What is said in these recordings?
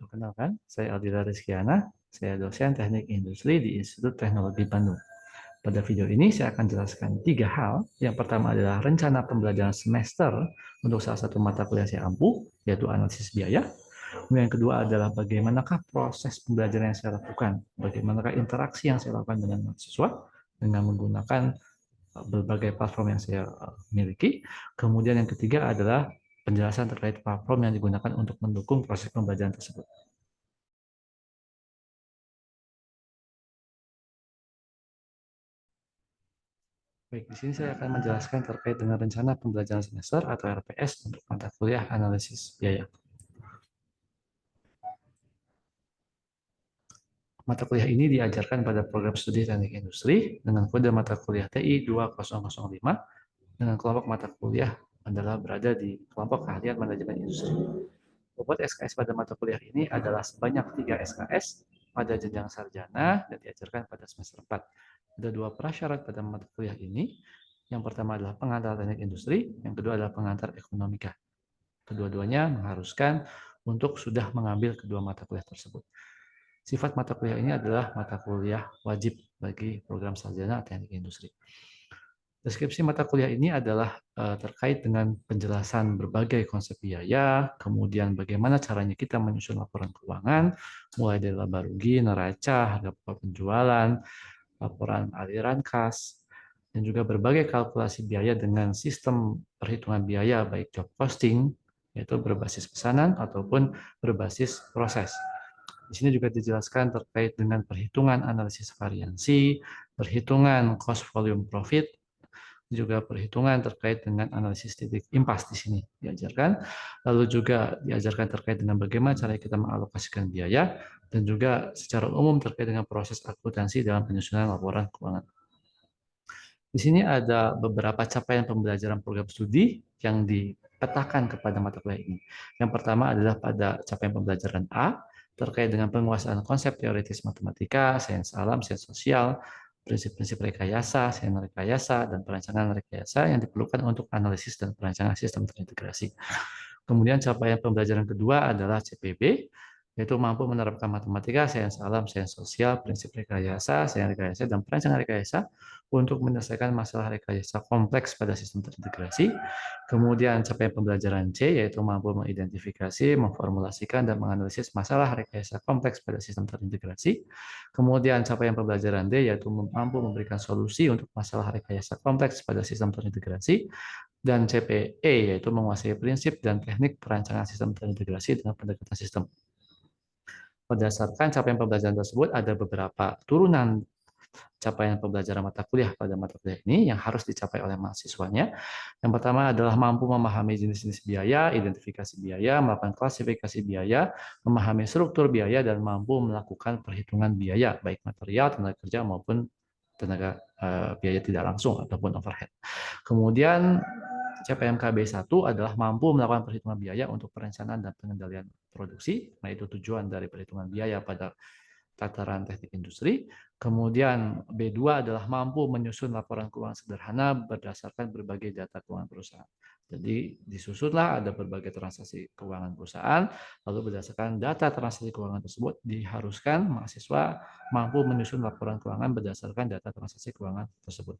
Perkenalkan, saya Aldila Rizkyana, saya dosen teknik industri di Institut Teknologi Bandung. Pada video ini saya akan jelaskan 3 hal. Yang pertama adalah rencana pembelajaran semester untuk salah satu mata kuliah saya ampuh, yaitu analisis biaya. Kemudian yang kedua adalah bagaimanakah proses pembelajaran yang saya lakukan, bagaimanakah interaksi yang saya lakukan dengan mahasiswa dengan menggunakan berbagai platform yang saya miliki. Kemudian yang ketiga adalah penjelasan terkait platform yang digunakan untuk mendukung proses pembelajaran tersebut. Baik, di sini saya akan menjelaskan terkait dengan rencana pembelajaran semester atau RPS untuk mata kuliah analisis biaya. Mata kuliah ini diajarkan pada program studi teknik industri dengan kode mata kuliah TI 2005 dengan kelompok mata kuliah adalah berada di kelompok keahlian manajemen industri. Bobot SKS pada mata kuliah ini adalah sebanyak 3 SKS pada jenjang sarjana dan diajarkan pada semester 4. Ada 2 prasyarat pada mata kuliah ini. Yang pertama adalah pengantar teknik industri, yang kedua adalah pengantar ekonomika. Kedua-duanya mengharuskan untuk sudah mengambil kedua mata kuliah tersebut. Sifat mata kuliah ini adalah mata kuliah wajib bagi program sarjana teknik industri. Deskripsi mata kuliah ini adalah terkait dengan penjelasan berbagai konsep biaya, kemudian bagaimana caranya kita menyusun laporan keuangan, mulai dari laba rugi, neraca, harga penjualan, laporan aliran kas, dan juga berbagai kalkulasi biaya dengan sistem perhitungan biaya baik job costing, yaitu berbasis pesanan ataupun berbasis proses. Di sini juga dijelaskan terkait dengan perhitungan analisis variansi, perhitungan cost volume profit, juga perhitungan terkait dengan analisis titik impas di sini diajarkan. Lalu juga diajarkan terkait dengan bagaimana cara kita mengalokasikan biaya dan juga secara umum terkait dengan proses akuntansi dalam penyusunan laporan keuangan. Di sini ada beberapa capaian pembelajaran program studi yang dipetakan kepada mata kuliah ini. Yang pertama adalah pada capaian pembelajaran A terkait dengan penguasaan konsep teoritis matematika, sains alam, sains sosial, prinsip-prinsip rekayasa, sains rekayasa, dan perancangan rekayasa yang diperlukan untuk analisis dan perancangan sistem terintegrasi. Kemudian capaian pembelajaran kedua adalah CPB, yaitu mampu menerapkan matematika, sains alam, sains sosial, prinsip rekayasa, sains rekayasa, dan perancangan rekayasa untuk menyelesaikan masalah rekayasa kompleks pada sistem terintegrasi. Kemudian capaian pembelajaran C, yaitu mampu mengidentifikasi, memformulasikan, dan menganalisis masalah rekayasa kompleks pada sistem terintegrasi. Kemudian capaian pembelajaran D, yaitu mampu memberikan solusi untuk masalah rekayasa kompleks pada sistem terintegrasi. Dan CPE, yaitu menguasai prinsip dan teknik perancangan sistem terintegrasi dengan pendekatan sistem. Berdasarkan capaian pembelajaran tersebut, ada beberapa turunan capaian pembelajaran mata kuliah pada mata kuliah ini yang harus dicapai oleh mahasiswanya. Yang pertama adalah mampu memahami jenis-jenis biaya, identifikasi biaya, melakukan klasifikasi biaya, memahami struktur biaya, dan mampu melakukan perhitungan biaya, baik material, tenaga kerja, maupun tenaga biaya tidak langsung ataupun overhead. Kemudian CPMKB 1 adalah mampu melakukan perhitungan biaya untuk perencanaan dan pengendalian produksi. Nah, itu tujuan dari perhitungan biaya pada tataran teknik industri. Kemudian B2 adalah mampu menyusun laporan keuangan sederhana berdasarkan berbagai data keuangan perusahaan. Jadi disusunlah ada berbagai transaksi keuangan perusahaan, lalu berdasarkan data transaksi keuangan tersebut diharuskan mahasiswa mampu menyusun laporan keuangan berdasarkan data transaksi keuangan tersebut.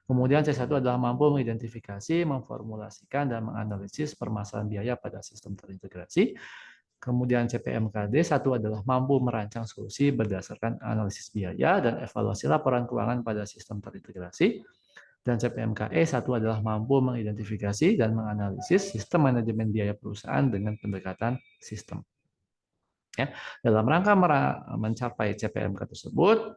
Kemudian C1 adalah mampu mengidentifikasi, memformulasikan, dan menganalisis permasalahan biaya pada sistem terintegrasi. Kemudian CPMKD 1 adalah mampu merancang solusi berdasarkan analisis biaya dan evaluasi laporan keuangan pada sistem terintegrasi. Dan CPMKE 1 adalah mampu mengidentifikasi dan menganalisis sistem manajemen biaya perusahaan dengan pendekatan sistem. Ya, dalam rangka mencapai CPMK tersebut,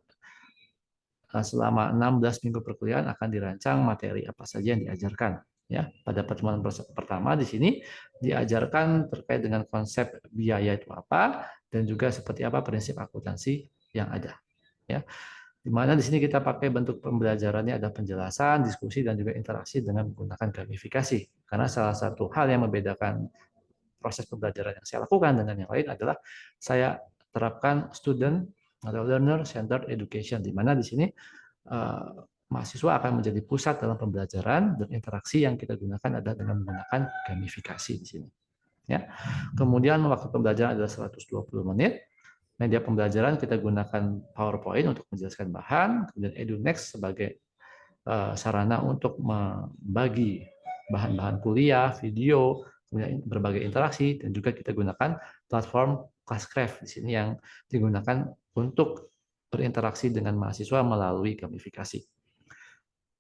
selama 16 minggu perkuliahan akan dirancang materi apa saja yang diajarkan. Ya, pada pertemuan pertama di sini diajarkan terkait dengan konsep biaya itu apa dan juga seperti apa prinsip akuntansi yang ada. Ya, di mana di sini kita pakai bentuk pembelajarannya ada penjelasan, diskusi, dan juga interaksi dengan menggunakan gamifikasi. Karena salah satu hal yang membedakan proses pembelajaran yang saya lakukan dengan yang lain adalah saya terapkan student atau learner centered education, di mana di sini mahasiswa akan menjadi pusat dalam pembelajaran dan interaksi yang kita gunakan adalah dengan menggunakan gamifikasi di sini. Ya. Kemudian waktu pembelajaran adalah 120 menit. Media pembelajaran kita gunakan PowerPoint untuk menjelaskan bahan, kemudian EduNext sebagai sarana untuk membagi bahan-bahan kuliah, video, kemudian berbagai interaksi, dan juga kita gunakan platform Classcraft di sini yang digunakan untuk berinteraksi dengan mahasiswa melalui gamifikasi.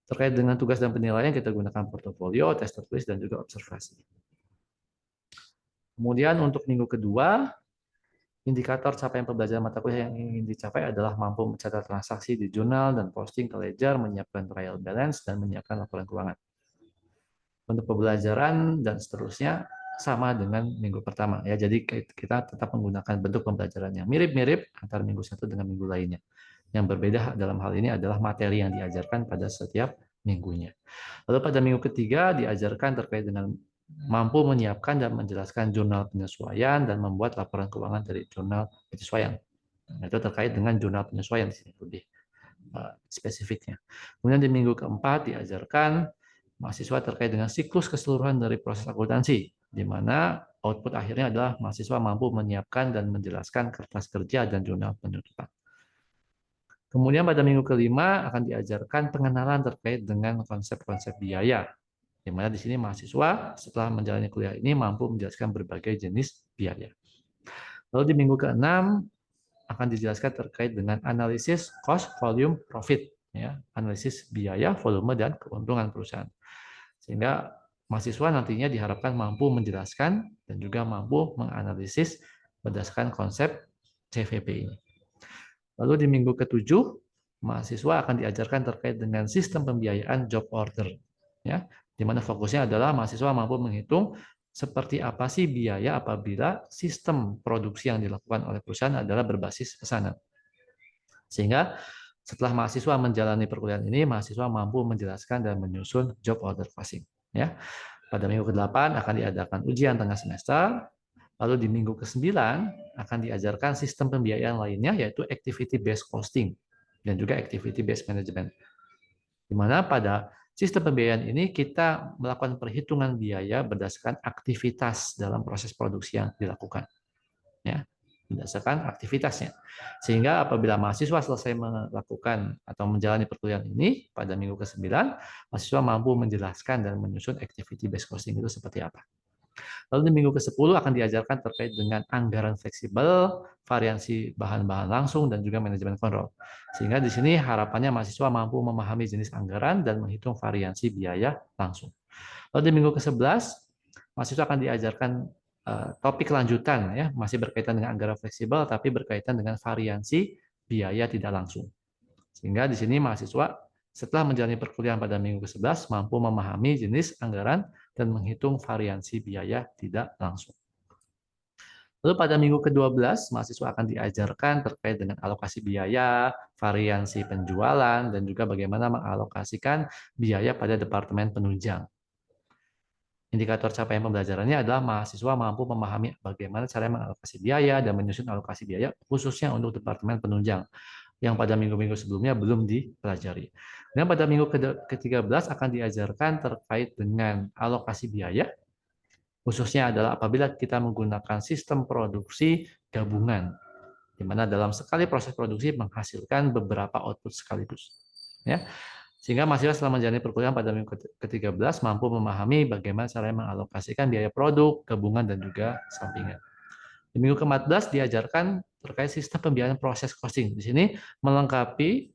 Terkait dengan tugas dan penilaian, kita gunakan portofolio, tes tertulis, dan juga observasi. Kemudian untuk minggu kedua, indikator capaian pembelajaran mata kuliah yang ingin dicapai adalah mampu mencatat transaksi di jurnal dan posting ke ledger, menyiapkan trial balance, dan menyiapkan laporan keuangan. Untuk pembelajaran dan seterusnya sama dengan minggu pertama. Ya, jadi kita tetap menggunakan bentuk pembelajaran yang mirip-mirip antara minggu satu dengan minggu lainnya. Yang berbeda dalam hal ini adalah materi yang diajarkan pada setiap minggunya. Lalu pada minggu ketiga diajarkan terkait dengan mampu menyiapkan dan menjelaskan jurnal penyesuaian dan membuat laporan keuangan dari jurnal penyesuaian. Nah, itu terkait dengan jurnal penyesuaian di sini lebih spesifiknya. Kemudian di minggu keempat diajarkan mahasiswa terkait dengan siklus keseluruhan dari proses akuntansi, di mana output akhirnya adalah mahasiswa mampu menyiapkan dan menjelaskan kertas kerja dan jurnal penutupan. Kemudian pada minggu kelima akan diajarkan pengenalan terkait dengan konsep-konsep biaya, di mana di sini mahasiswa setelah menjalani kuliah ini mampu menjelaskan berbagai jenis biaya. Lalu di minggu keenam akan dijelaskan terkait dengan analisis cost, volume, profit, ya, analisis biaya, volume, dan keuntungan perusahaan. Sehingga mahasiswa nantinya diharapkan mampu menjelaskan dan juga mampu menganalisis berdasarkan konsep CVP ini. Lalu di minggu ketujuh, mahasiswa akan diajarkan terkait dengan sistem pembiayaan job order, ya, di mana fokusnya adalah mahasiswa mampu menghitung seperti apa sih biaya apabila sistem produksi yang dilakukan oleh perusahaan adalah berbasis pesanan. Sehingga setelah mahasiswa menjalani perkuliahan ini, mahasiswa mampu menjelaskan dan menyusun job order costing. Ya. Pada minggu ke-8 akan diadakan ujian tengah semester. Lalu di minggu ke-9 akan diajarkan sistem pembiayaan lainnya, yaitu activity based costing dan juga activity based management. Di mana pada sistem pembiayaan ini kita melakukan perhitungan biaya berdasarkan aktivitas dalam proses produksi yang dilakukan. Ya, berdasarkan aktivitasnya. Sehingga apabila mahasiswa selesai melakukan atau menjalani perkuliahan ini pada minggu ke-9, mahasiswa mampu menjelaskan dan menyusun activity based costing itu seperti apa. Lalu di minggu ke-10 akan diajarkan terkait dengan anggaran fleksibel, variansi bahan-bahan langsung, dan juga manajemen kontrol. Sehingga di sini harapannya mahasiswa mampu memahami jenis anggaran dan menghitung variansi biaya langsung. Lalu di minggu ke-11, mahasiswa akan diajarkan topik lanjutan, ya, masih berkaitan dengan anggaran fleksibel, tapi berkaitan dengan variansi biaya tidak langsung. Sehingga di sini mahasiswa setelah menjalani perkuliahan pada minggu ke-11 mampu memahami jenis anggaran dan menghitung variansi biaya tidak langsung. Lalu pada minggu ke-12 mahasiswa akan diajarkan terkait dengan alokasi biaya, variansi penjualan, dan juga bagaimana mengalokasikan biaya pada departemen penunjang. Indikator capaian pembelajarannya adalah mahasiswa mampu memahami bagaimana cara mengalokasi biaya dan menyusun alokasi biaya khususnya untuk departemen penunjang, yang pada minggu-minggu sebelumnya belum dipelajari. Dan pada minggu ke-13 akan diajarkan terkait dengan alokasi biaya, khususnya adalah apabila kita menggunakan sistem produksi gabungan, di mana dalam sekali proses produksi menghasilkan beberapa output sekaligus. Ya. Sehingga mahasiswa setelah menjalani perkuliahan pada minggu ke-13 mampu memahami bagaimana cara mengalokasikan biaya produk, gabungan, dan juga sampingan. Di minggu ke-14 diajarkan terkait sistem pembiayaan proses costing. Di sini melengkapi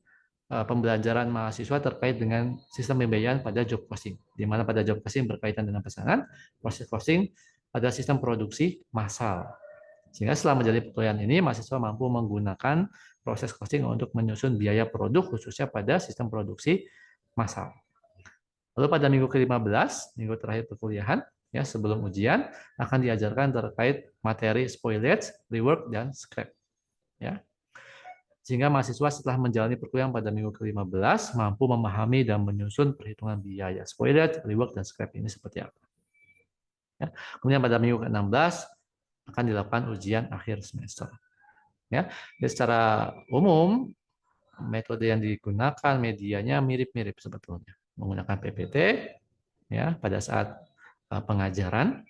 pembelajaran mahasiswa terkait dengan sistem pembiayaan pada job costing. Di mana pada job costing berkaitan dengan pesanan, proses costing pada sistem produksi massal. Sehingga setelah menjalani perkuliahan ini, mahasiswa mampu menggunakan proses costing untuk menyusun biaya produk khususnya pada sistem produksi massal. Lalu pada minggu ke-15, minggu terakhir perkuliahan, ya sebelum ujian, akan diajarkan terkait materi spoilage, rework, dan scrap. Ya. Sehingga mahasiswa setelah menjalani perkuliahan pada minggu ke-15 mampu memahami dan menyusun perhitungan biaya spoilage, rework, dan scrap ini seperti apa. Ya. Kemudian pada minggu ke-16 akan dilakukan ujian akhir semester. Ya. Jadi secara umum metode yang digunakan medianya mirip-mirip sebetulnya. Menggunakan PPT ya pada saat pengajaran,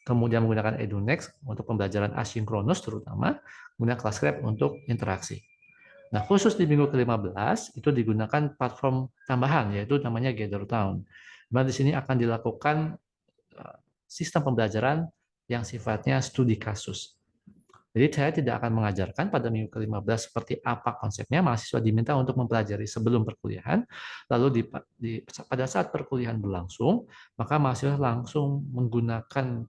kemudian menggunakan EduNext untuk pembelajaran asinkronus terutama, kemudian ClassCrab untuk interaksi. Nah, khusus di minggu ke-15 itu digunakan platform tambahan yaitu namanya GatherTown. Di sini akan dilakukan sistem pembelajaran yang sifatnya studi kasus. Jadi saya tidak akan mengajarkan pada minggu ke-15 seperti apa konsepnya, mahasiswa diminta untuk mempelajari sebelum perkuliahan, lalu pada saat perkuliahan berlangsung, maka mahasiswa langsung menggunakan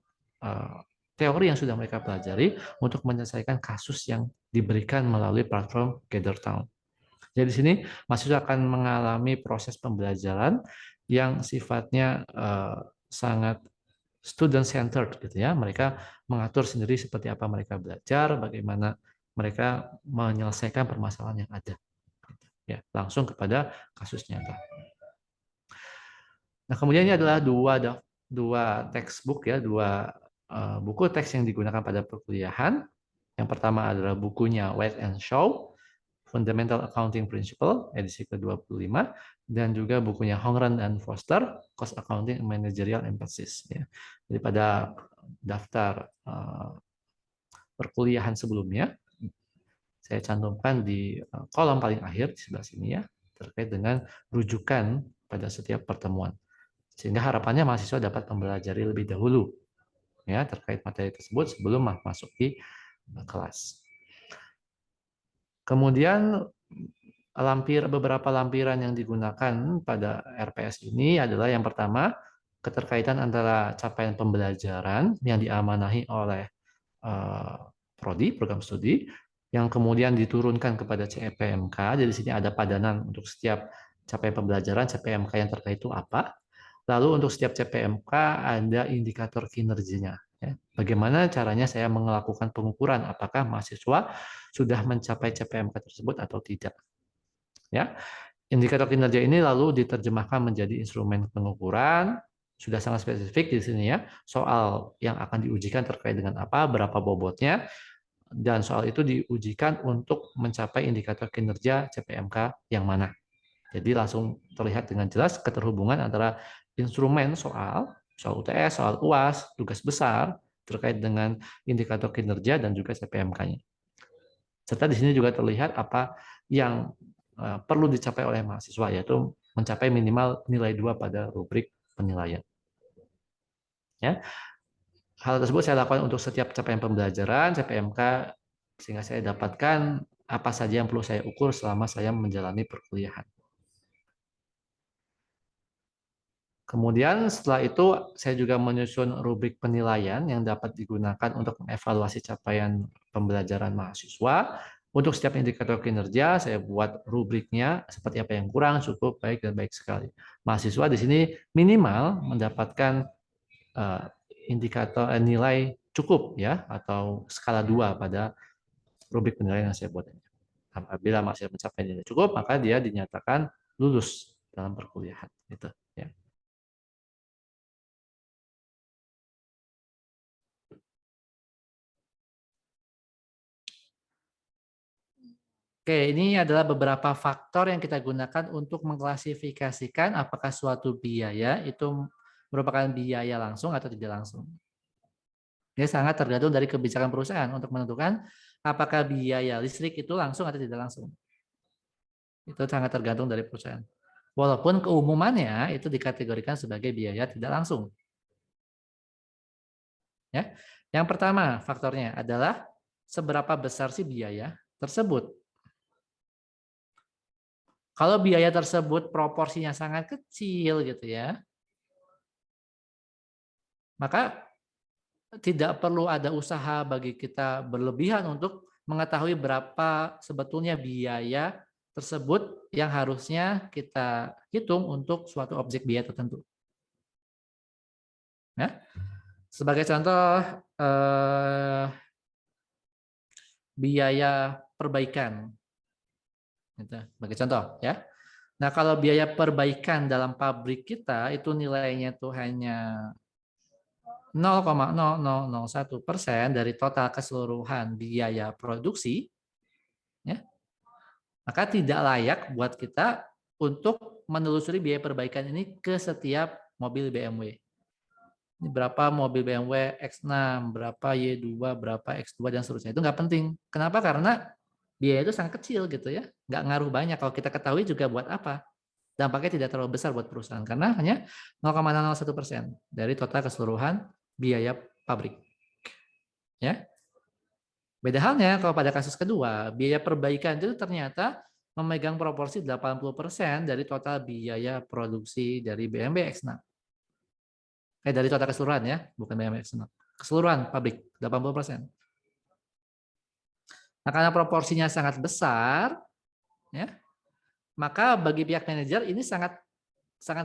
teori yang sudah mereka pelajari untuk menyelesaikan kasus yang diberikan melalui platform GatherTown. Jadi di sini mahasiswa akan mengalami proses pembelajaran yang sifatnya sangat student centered gitu ya. Mereka mengatur sendiri seperti apa mereka belajar, bagaimana mereka menyelesaikan permasalahan yang ada. Ya, langsung kepada kasus nyata. Nah, kemudian ini adalah dua textbook ya, dua buku teks yang digunakan pada perkuliahan. Yang pertama adalah bukunya White and Shaw, Fundamental Accounting Principle, edisi ke-25, dan juga bukunya Hongren dan Foster, Cost Accounting and Managerial Emphasis. Ya. Jadi pada daftar perkuliahan sebelumnya, saya cantumkan di kolom paling akhir di sebelah sini ya, terkait dengan rujukan pada setiap pertemuan. Sehingga harapannya mahasiswa dapat mempelajari lebih dahulu ya terkait materi tersebut sebelum masuk di kelas. Kemudian beberapa lampiran yang digunakan pada RPS ini adalah yang pertama, keterkaitan antara capaian pembelajaran yang diamanahi oleh prodi, program studi, yang kemudian diturunkan kepada CPMK. Jadi di sini ada padanan untuk setiap capaian pembelajaran, CPMK yang terkait itu apa. Lalu untuk setiap CPMK ada indikator kinerjanya. Bagaimana caranya saya melakukan pengukuran apakah mahasiswa sudah mencapai CPMK tersebut atau tidak. Ya, indikator kinerja ini lalu diterjemahkan menjadi instrumen pengukuran. Sudah sangat spesifik di sini ya. Soal yang akan diujikan terkait dengan apa, berapa bobotnya, dan soal itu diujikan untuk mencapai indikator kinerja CPMK yang mana. Jadi langsung terlihat dengan jelas keterhubungan antara instrumen soal UTS, soal UAS, tugas besar terkait dengan indikator kinerja dan juga CPMK-nya. Serta di sini juga terlihat apa yang perlu dicapai oleh mahasiswa, yaitu mencapai minimal nilai 2 pada rubrik penilaian. Ya. Hal tersebut saya lakukan untuk setiap capaian pembelajaran, CPMK, sehingga saya dapatkan apa saja yang perlu saya ukur selama saya menjalani perkuliahan. Kemudian setelah itu saya juga menyusun rubrik penilaian yang dapat digunakan untuk mengevaluasi capaian pembelajaran mahasiswa. Untuk setiap indikator kinerja saya buat rubriknya seperti apa yang kurang, cukup, baik, dan baik sekali. Mahasiswa di sini minimal mendapatkan indikator nilai cukup ya atau skala 2 pada rubrik penilaian yang saya buat. Apabila mahasiswa mencapai nilai cukup, maka dia dinyatakan lulus dalam perkuliahan. Gitu, ya. Oke, ini adalah beberapa faktor yang kita gunakan untuk mengklasifikasikan apakah suatu biaya itu merupakan biaya langsung atau tidak langsung. Ini sangat tergantung dari kebijakan perusahaan untuk menentukan apakah biaya listrik itu langsung atau tidak langsung. Itu sangat tergantung dari perusahaan. Walaupun keumumannya itu dikategorikan sebagai biaya tidak langsung. Ya. Yang pertama faktornya adalah seberapa besar sih biaya tersebut. Kalau biaya tersebut proporsinya sangat kecil gitu ya, maka tidak perlu ada usaha bagi kita berlebihan untuk mengetahui berapa sebetulnya biaya tersebut yang harusnya kita hitung untuk suatu objek biaya tertentu. Ya. Sebagai contoh, biaya perbaikan. Sebagai contoh ya. Nah, kalau biaya perbaikan dalam pabrik kita itu nilainya tuh hanya 0,0001% dari total keseluruhan biaya produksi, ya, maka tidak layak buat kita untuk menelusuri biaya perbaikan ini ke setiap mobil BMW. Ini berapa mobil BMW X6, berapa Y2, berapa X2 dan seterusnya. Itu nggak penting. Kenapa? Karena biaya itu sangat kecil gitu ya. Nggak ngaruh banyak. Kalau kita ketahui juga buat apa? Dampaknya tidak terlalu besar buat perusahaan karena hanya 0,01% dari total keseluruhan biaya pabrik. Ya. Beda halnya kalau pada kasus kedua, biaya perbaikan itu ternyata memegang proporsi 80% dari total biaya produksi dari BMW X6. Dari total keseluruhan ya, bukan BMW X6. Keseluruhan pabrik 80%. Nah, karena proporsinya sangat besar, ya, maka bagi pihak manajer ini sangat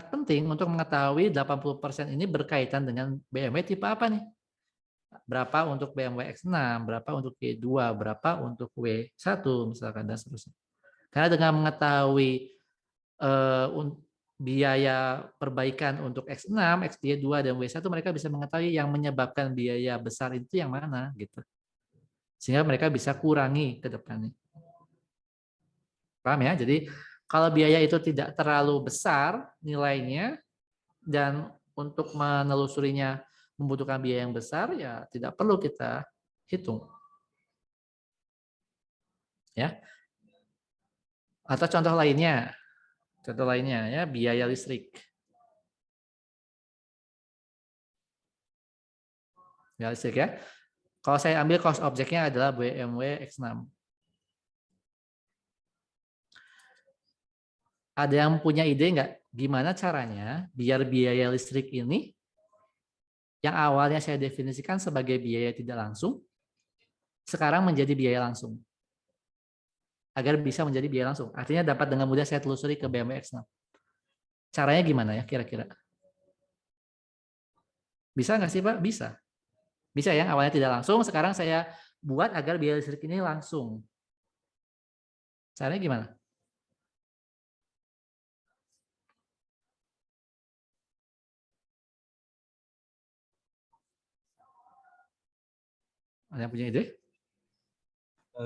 penting untuk mengetahui 80% ini berkaitan dengan BMW tipe apa nih? Berapa untuk BMW X6, berapa untuk Y2, berapa untuk W1 misalkan dan seterusnya. Karena dengan mengetahui biaya perbaikan untuk X6, X2 dan W1 mereka bisa mengetahui yang menyebabkan biaya besar itu yang mana gitu. Sehingga mereka bisa kurangi ke depannya. Paham ya? Jadi kalau biaya itu tidak terlalu besar nilainya dan untuk menelusurinya membutuhkan biaya yang besar ya tidak perlu kita hitung. Ya. Atau contoh lainnya ya biaya listrik. Biaya listrik ya. Kalau saya ambil cost objeknya adalah BMW X6. Ada yang punya ide nggak gimana caranya biar biaya listrik ini yang awalnya saya definisikan sebagai biaya tidak langsung sekarang menjadi biaya langsung? Agar bisa menjadi biaya langsung. Artinya dapat dengan mudah saya telusuri ke BMW X6. Caranya gimana ya kira-kira? Bisa nggak sih Pak? Bisa. Bisa ya, awalnya tidak langsung, sekarang saya buat agar biaya listrik ini langsung. Caranya gimana? Ada yang punya ide?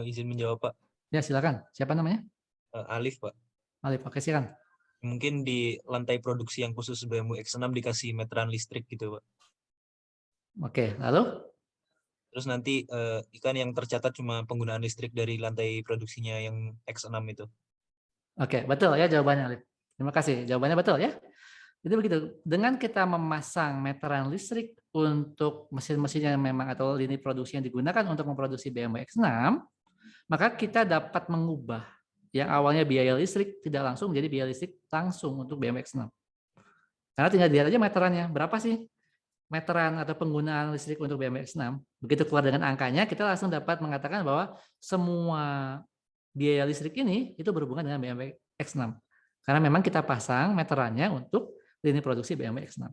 Izin menjawab Pak. Ya silakan. Siapa namanya? Alif Pak. Alif, oke silakan. Mungkin di lantai produksi yang khusus BMW X6 dikasih meteran listrik gitu Pak. Oke, lalu? Terus nanti ikan yang tercatat cuma penggunaan listrik dari lantai produksinya yang X6 itu. Oke, betul ya jawabannya Alif. Terima kasih, jawabannya betul ya. Jadi begitu, dengan kita memasang meteran listrik untuk mesin-mesin yang memang atau lini produksi yang digunakan untuk memproduksi BMW X6, maka kita dapat mengubah yang awalnya biaya listrik tidak langsung menjadi biaya listrik langsung untuk BMW X6. Karena tinggal dilihat aja meterannya, berapa sih meteran atau penggunaan listrik untuk BMW X6. Begitu keluar dengan angkanya, kita langsung dapat mengatakan bahwa semua biaya listrik ini itu berhubungan dengan BMW X6. Karena memang kita pasang meterannya untuk lini produksi BMW X6.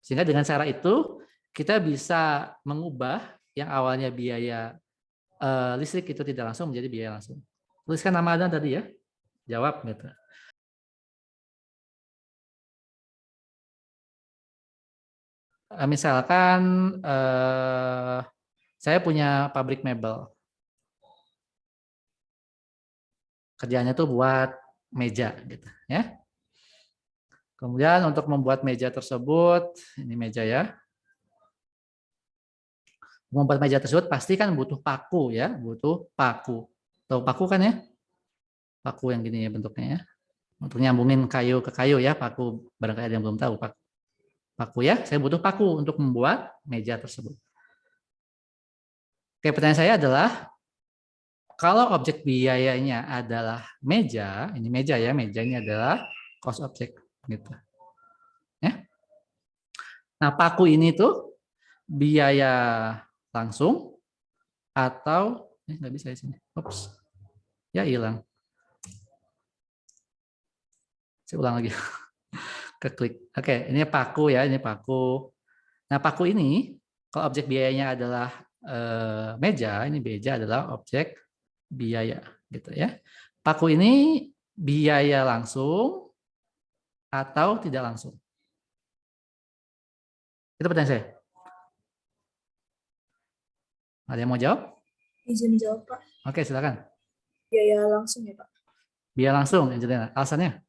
Sehingga dengan cara itu, kita bisa mengubah yang awalnya biaya listrik itu tidak langsung menjadi biaya langsung. Tuliskan nama Anda tadi ya. Jawab gitu. Misalkan saya punya pabrik mebel. Kerjanya tuh buat meja gitu ya. Kemudian untuk membuat meja tersebut, ini meja ya. Membuat meja tersebut pasti kan butuh paku ya, butuh paku. Tahu paku kan ya? Paku yang gini ya bentuknya ya. Untuk nyambungin kayu ke kayu ya, paku barangkali ada yang belum tahu paku. Paku ya, saya butuh paku untuk membuat meja tersebut. Oke, pertanyaan saya adalah kalau objek biayanya adalah meja, ini meja ya, meja ini adalah cost object gitu. Ya. Nah, paku ini tuh biaya langsung atau nggak bisa di sini. Oops. Ya hilang. Saya ulang lagi. Keklik. Oke, ini paku ya, ini paku. Nah, paku ini kalau objek biayanya adalah meja, ini meja adalah objek biaya gitu ya. Paku ini biaya langsung atau tidak langsung? Itu pertanyaan saya. Ada yang mau jawab? Izin jawab, Pak. Oke, silakan. Biaya langsung ya, Pak. Biaya langsung, Angelina. Alasannya?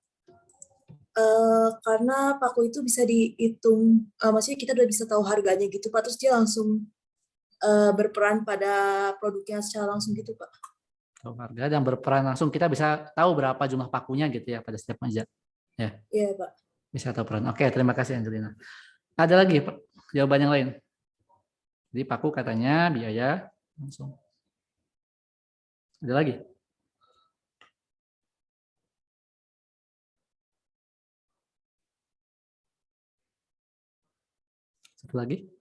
Karena paku itu bisa dihitung, maksudnya kita udah bisa tahu harganya gitu Pak, terus dia langsung berperan pada produknya secara langsung gitu Pak. Tahu harga dan berperan langsung kita bisa tahu berapa jumlah pakunya gitu ya pada setiap meja. Ya, Iya Pak. bisa tahu peran. Oke, terima kasih Angelina. Ada lagi jawaban yang lain? Jadi paku katanya biaya langsung. Ada lagi? Satu lagi?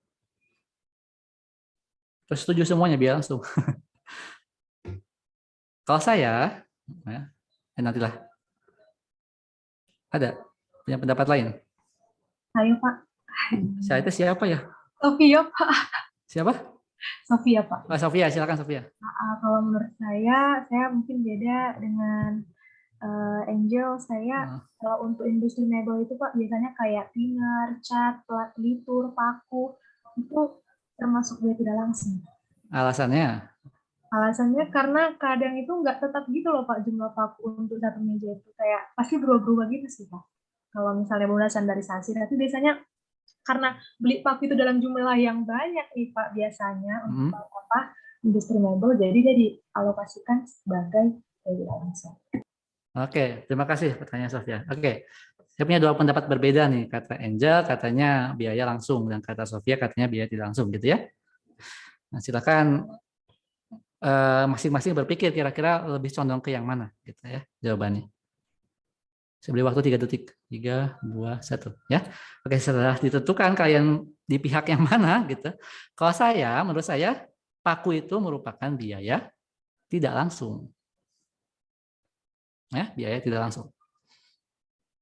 Terus setuju semuanya biar langsung. Kalau saya, nantilah. Ada punya pendapat lain? Ayo Pak. Saya itu siapa ya? Sofia Pak. Siapa? Sofia Pak. Oh, Sofia, silakan Sofia. Kalau menurut saya mungkin beda dengan Angel. Saya kalau untuk industri mebel itu Pak biasanya kayak thinner, cat, litur, paku itu termasuk dia tidak langsung. Alasannya? Alasannya karena kadang itu nggak tetap gitu loh Pak jumlah paku untuk satu meja itu kayak pasti berubah-ubah gitu sih Pak. Kalau misalnya bola standarisasi, tapi biasanya karena beli paku itu dalam jumlah yang banyak nih Pak biasanya untuk industri mebel, jadi dia dialokasikan sebagai biaya langsung. Oke, terima kasih pertanyaan Sofia. Oke, saya punya dua pendapat berbeda nih. Kata Angel katanya biaya langsung dan kata Sofia katanya biaya tidak langsung gitu ya. Nah, silakan masing-masing berpikir kira-kira lebih condong ke yang mana gitu ya jawabannya. Saya beri waktu 3 detik. 3, 2, 1 ya. Oke, setelah ditentukan kalian di pihak yang mana gitu. Kalau saya, menurut saya paku itu merupakan biaya tidak langsung. Ya, biaya tidak langsung.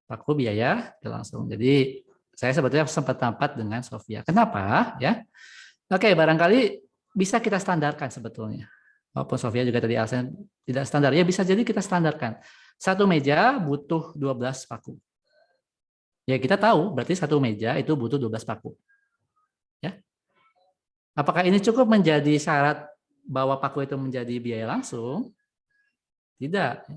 Paku biaya tidak langsung. Jadi saya sebetulnya sempat tempat dengan Sofia. Kenapa? Ya. Oke, barangkali bisa kita standarkan sebetulnya. Walaupun Sofia juga tadi alasan tidak standar, ya bisa jadi kita standarkan. Satu meja butuh 12 paku. Ya kita tahu berarti satu meja itu butuh 12 paku. Ya. Apakah ini cukup menjadi syarat bahwa paku itu menjadi biaya langsung? Tidak.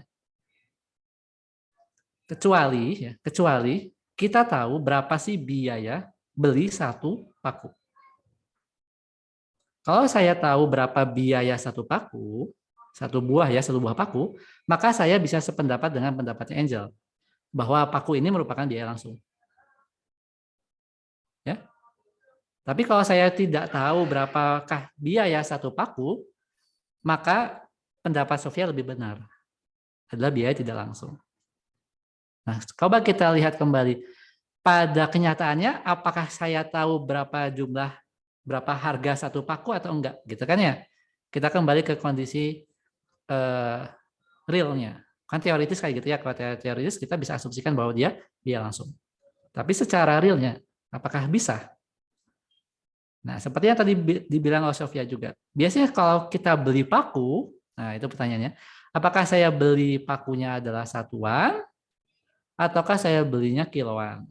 Kecuali kita tahu berapa sih biaya beli satu paku. Kalau saya tahu berapa biaya satu paku, satu buah paku, maka saya bisa sependapat dengan pendapatnya Angel bahwa paku ini merupakan biaya langsung. Ya. Tapi kalau saya tidak tahu berapakah biaya satu paku, maka pendapat Sofia lebih benar. Adalah biaya tidak langsung. Nah, coba kita lihat kembali pada kenyataannya, apakah saya tahu berapa harga satu paku atau enggak, gitu kan ya? Kita kembali ke kondisi realnya. Kan teoritis kayak gitu ya, kalau teoritis kita bisa asumsikan bahwa dia biaya langsung. Tapi secara realnya, apakah bisa? Nah, seperti yang tadi dibilang oleh Sofia juga. Biasanya kalau kita beli paku, nah itu pertanyaannya, apakah saya beli pakunya adalah satuan, ataukah saya belinya kiloan?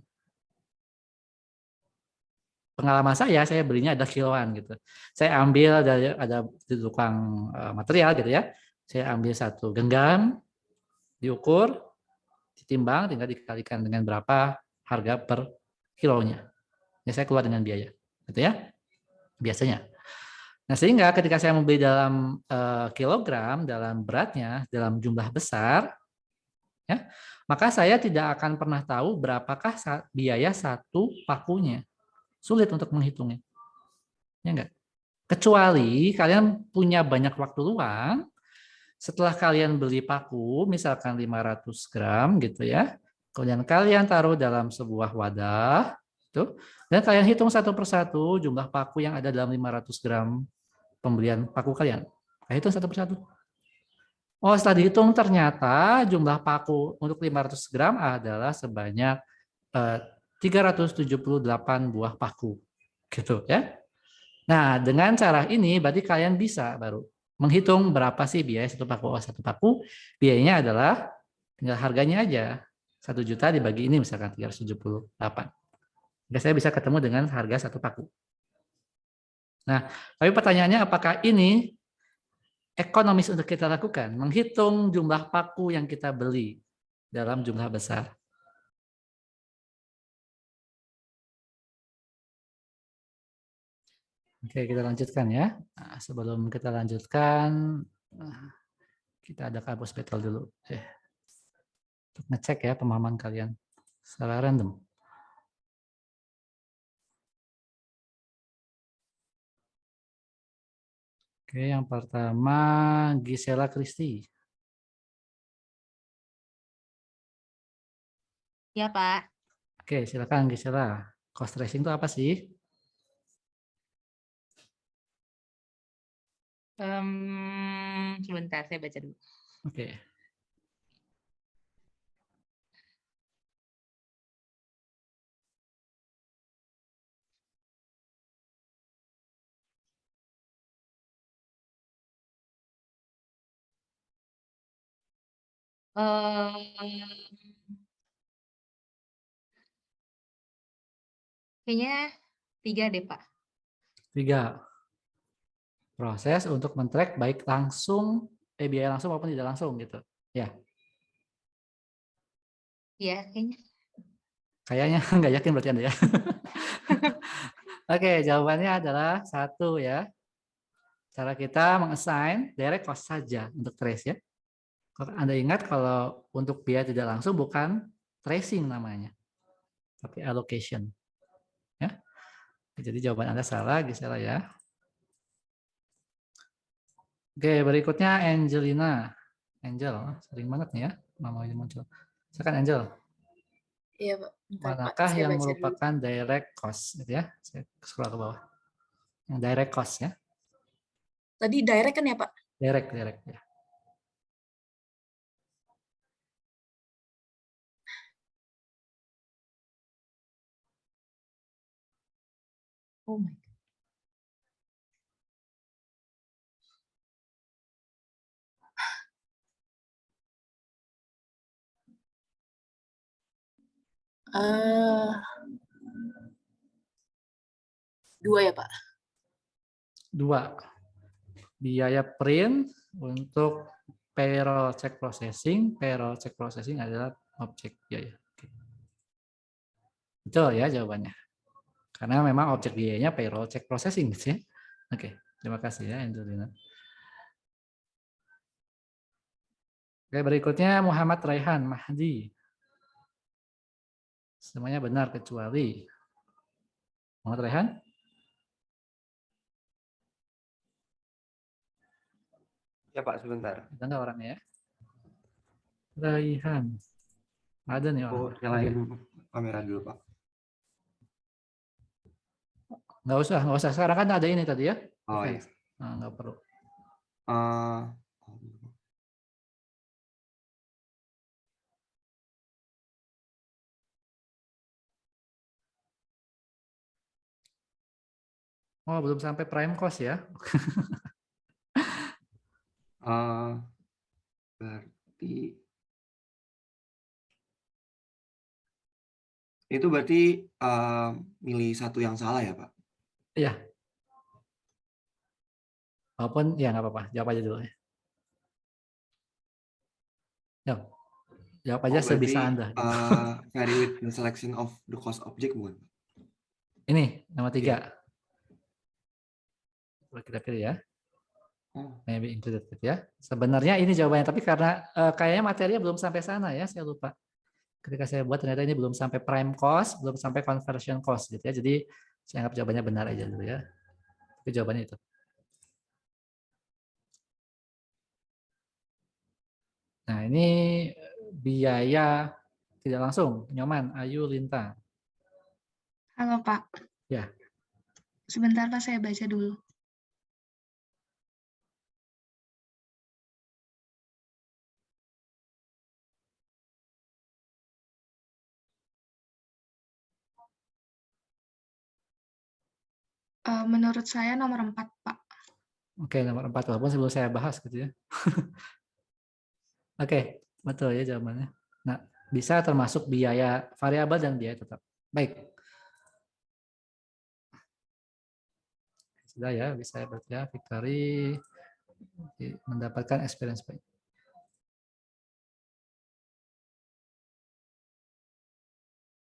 Pengalaman saya belinya ada kiloan gitu. Saya ambil ada di tukang material gitu ya. Saya ambil satu genggam, diukur, ditimbang, tinggal dikalikan dengan berapa harga per kilonya. Ya saya keluar dengan biaya, gitu ya. Biasanya. Nah sehingga ketika saya membeli dalam kilogram, dalam beratnya, dalam jumlah besar, ya, maka saya tidak akan pernah tahu berapakah biaya satu pakunya. Sulit untuk menghitungnya. Ya enggak? Kecuali kalian punya banyak waktu luang, setelah kalian beli paku, misalkan 500 gram gitu ya, kemudian kalian taruh dalam sebuah wadah, tuh, dan kalian hitung satu persatu jumlah paku yang ada dalam 500 gram pembelian paku kalian. Kalian hitung satu persatu. Oh, setelah dihitung ternyata jumlah paku untuk 500 gram adalah sebanyak 378 buah paku. Gitu ya. Nah, dengan cara ini berarti kalian bisa baru menghitung berapa sih biaya satu paku. Oh, satu paku biayanya adalah tinggal harganya aja. 1 juta dibagi ini misalkan 378. Jadi saya bisa ketemu dengan harga satu paku. Nah, tapi pertanyaannya apakah ini ekonomis untuk kita lakukan? Menghitung jumlah paku yang kita beli dalam jumlah besar. Oke, kita lanjutkan ya. Nah, sebelum kita lanjutkan, kita ada kampus battle dulu. Untuk ngecek ya pemahaman kalian secara random. Oke, yang pertama Gisela Kristi. Ya, Pak. Oke, silakan Gisela. Cost tracing itu apa sih? Sebentar, saya baca dulu. Oke. Kayaknya 3 deh, Pak. 3. Proses untuk men-track baik langsung, biaya langsung maupun tidak langsung gitu. Ya, Ya, kayaknya. kayaknya nggak yakin berarti Anda ya. Oke, jawabannya adalah 1 ya. Cara kita mengassign direct cost saja untuk trace ya. Kalau Anda ingat kalau untuk biaya tidak langsung bukan tracing namanya, tapi allocation. Ya. Jadi jawaban Anda salah, Gisela ya. Oke, berikutnya Angelina. Angel, sering banget nih ya namanya muncul. Silakan Angel. Iya, Pak. Bentar, Pak. Manakah Saya yang baca dulu. merupakan direct cost gitu ya? Saya scroll ke bawah. Yang direct cost ya. Tadi direct kan ya, Pak? Direct ya. Oh my God. Dua ya, Pak? 2. Biaya print untuk payroll check processing. Payroll check processing adalah objek biaya. Oke. Betul ya jawabannya. Karena memang objek biayanya payroll check processing gitu ya. Oke, terima kasih ya Angelina. Oke, berikutnya Muhammad Raihan Mahdi. Semuanya benar kecuali Muhammad Raihan. Ya Pak, sebentar. Ada nggak orangnya ya? Raihan. Ada nih Oh, orang. nyalain kamera dulu Pak. Nggak usah. Sekarang kan ada ini tadi ya. Oh iya. Nah, nggak perlu. Eh, Oh, belum sampai prime cost ya. berarti itu berarti milih satu yang salah ya Pak? Iya. Walaupun ya nggak apa-apa. Jawab aja dulu ya. Jawab aja Oh, sebisa berarti, Anda. vary with the selection of the cost object bukan? Ini nomor 3. Iya. Coba kita pilih ya. Oh, Maybe included gitu ya. Sebenarnya ini jawabannya, tapi karena kayaknya materinya belum sampai sana ya, saya lupa. Ketika saya buat ternyata ini belum sampai prime cost, belum sampai conversion cost gitu ya. Jadi saya anggap jawabannya benar aja dulu ya. Tapi jawabannya itu. Nah, ini biaya tidak langsung. Nyoman, Ayu, Lintang. Halo Pak. Ya. Sebentar Pak, saya baca dulu. Menurut saya nomor 4 Pak. Oke, nomor 4 walaupun sebelum saya bahas gitu ya. Oke, betul ya jawabannya. Nah, bisa termasuk biaya variabel dan biaya tetap. Baik. Sudah ya, bisa berarti ya, Victory mendapatkan experience point.